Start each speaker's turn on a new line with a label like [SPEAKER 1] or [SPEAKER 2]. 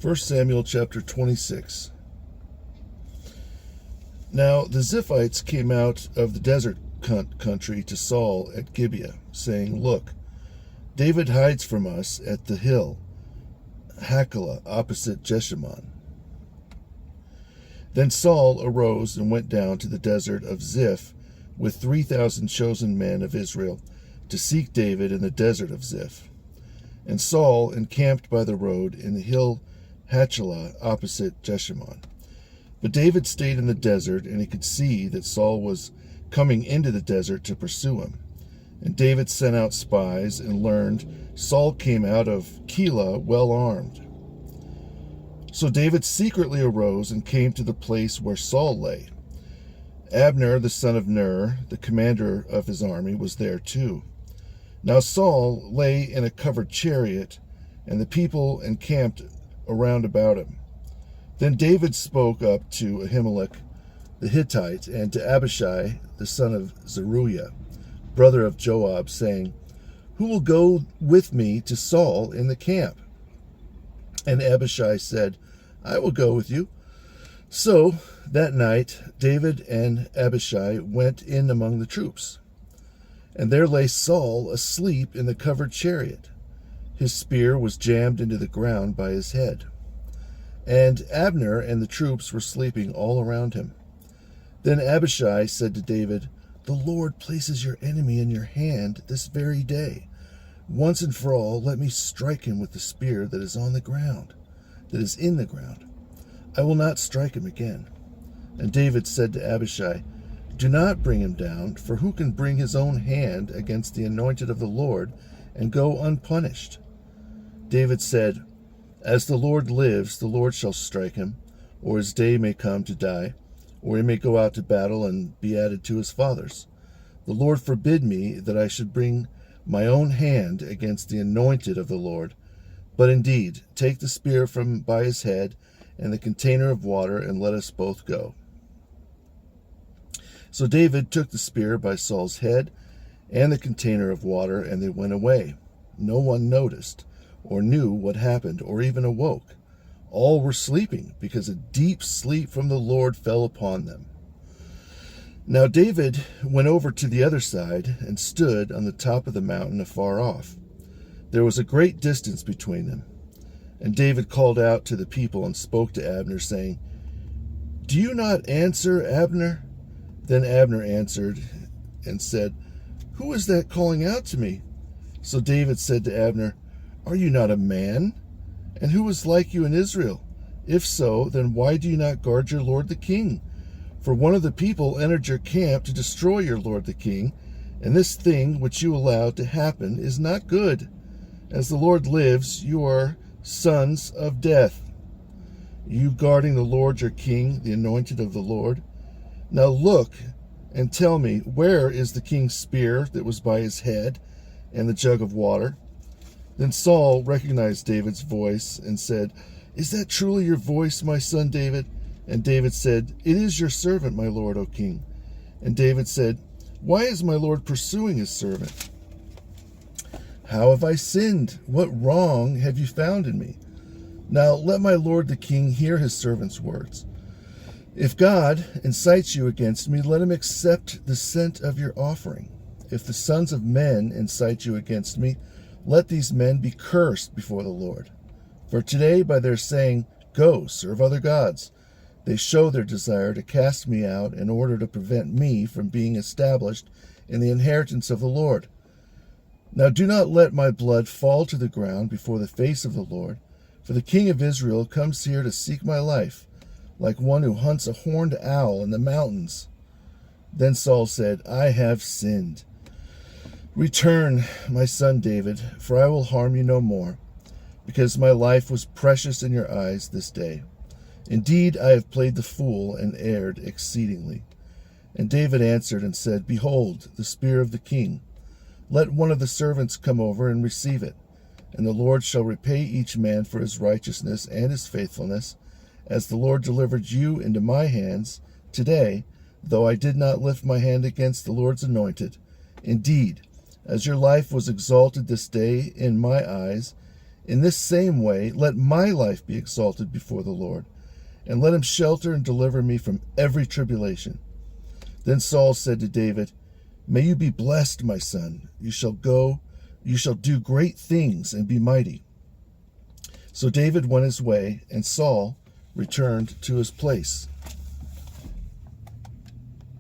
[SPEAKER 1] 1 Samuel chapter 26. Now the Ziphites came out of the desert country to Saul at Gibeah, saying, Look, David hides from us at the hill Hachilah, opposite Jeshimon. Then Saul arose and went down to the desert of Ziph with 3,000 chosen men of Israel to seek David in the desert of Ziph. And Saul encamped by the road in the hill Hachilah, opposite Jeshimon. But David stayed in the desert, and he could see that Saul was coming into the desert to pursue him. And David sent out spies and learned Saul came out of Keilah well armed. So David secretly arose and came to the place where Saul lay. Abner, the son of Ner, the commander of his army, was there too. Now Saul lay in a covered chariot, and the people encamped around about him. Then David spoke up to Ahimelech the Hittite and to Abishai the son of Zeruiah, brother of Joab, saying, Who will go with me to Saul in the camp? And Abishai said, I will go with you. So that night David and Abishai went in among the troops. And there lay Saul asleep in the covered chariot. His spear was jammed into the ground by his head. And Abner and the troops were sleeping all around him. Then Abishai said to David, The Lord places your enemy in your hand this very day. Once and for all, let me strike him with the spear that is in the ground. I will not strike him again. And David said to Abishai, Do not bring him down, for who can bring his own hand against the anointed of the Lord and go unpunished? David said, As the Lord lives, the Lord shall strike him, or his day may come to die, or he may go out to battle and be added to his fathers. The Lord forbid me that I should bring my own hand against the anointed of the Lord. But indeed, take the spear from by his head and the container of water, and let us both go. So David took the spear by Saul's head and the container of water, and they went away. No one noticed, or knew what happened, or even awoke. All were sleeping, because a deep sleep from the Lord fell upon them. Now David went over to the other side, and stood on the top of the mountain afar off. There was a great distance between them. And David called out to the people and spoke to Abner, saying, Do you not answer, Abner? Then Abner answered and said, Who is that calling out to me? So David said to Abner, Are you not a man? And who is like you in Israel? If so, then why do you not guard your lord the king? For one of the people entered your camp to destroy your lord the king, and this thing which you allowed to happen is not good. As the Lord lives, you are sons of death, you guarding the Lord your king, the anointed of the Lord. Now look and tell me, where is the king's spear that was by his head and the jug of water? Then Saul recognized David's voice and said, Is that truly your voice, my son David? And David said, It is your servant, my lord, O king. And David said, Why is my lord pursuing his servant? How have I sinned? What wrong have you found in me? Now let my lord the king hear his servant's words. If God incites you against me, let him accept the scent of your offering. If the sons of men incite you against me, let these men be cursed before the Lord. For today, by their saying, Go, serve other gods, they show their desire to cast me out in order to prevent me from being established in the inheritance of the Lord. Now do not let my blood fall to the ground before the face of the Lord, for the king of Israel comes here to seek my life, like one who hunts a horned owl in the mountains. Then Saul said, I have sinned. Return, my son David, for I will harm you no more, because my life was precious in your eyes this day. Indeed, I have played the fool and erred exceedingly. And David answered and said, Behold, the spear of the king. Let one of the servants come over and receive it, and the Lord shall repay each man for his righteousness and his faithfulness, as the Lord delivered you into my hands today, though I did not lift my hand against the Lord's anointed. Indeed, as your life was exalted this day in my eyes, In this same way, let my life be exalted before the Lord, and let him shelter and deliver me from every tribulation." Then Saul said to David, "May you be blessed, my son. You shall do great things and be mighty." So David went his way, and Saul returned to his place.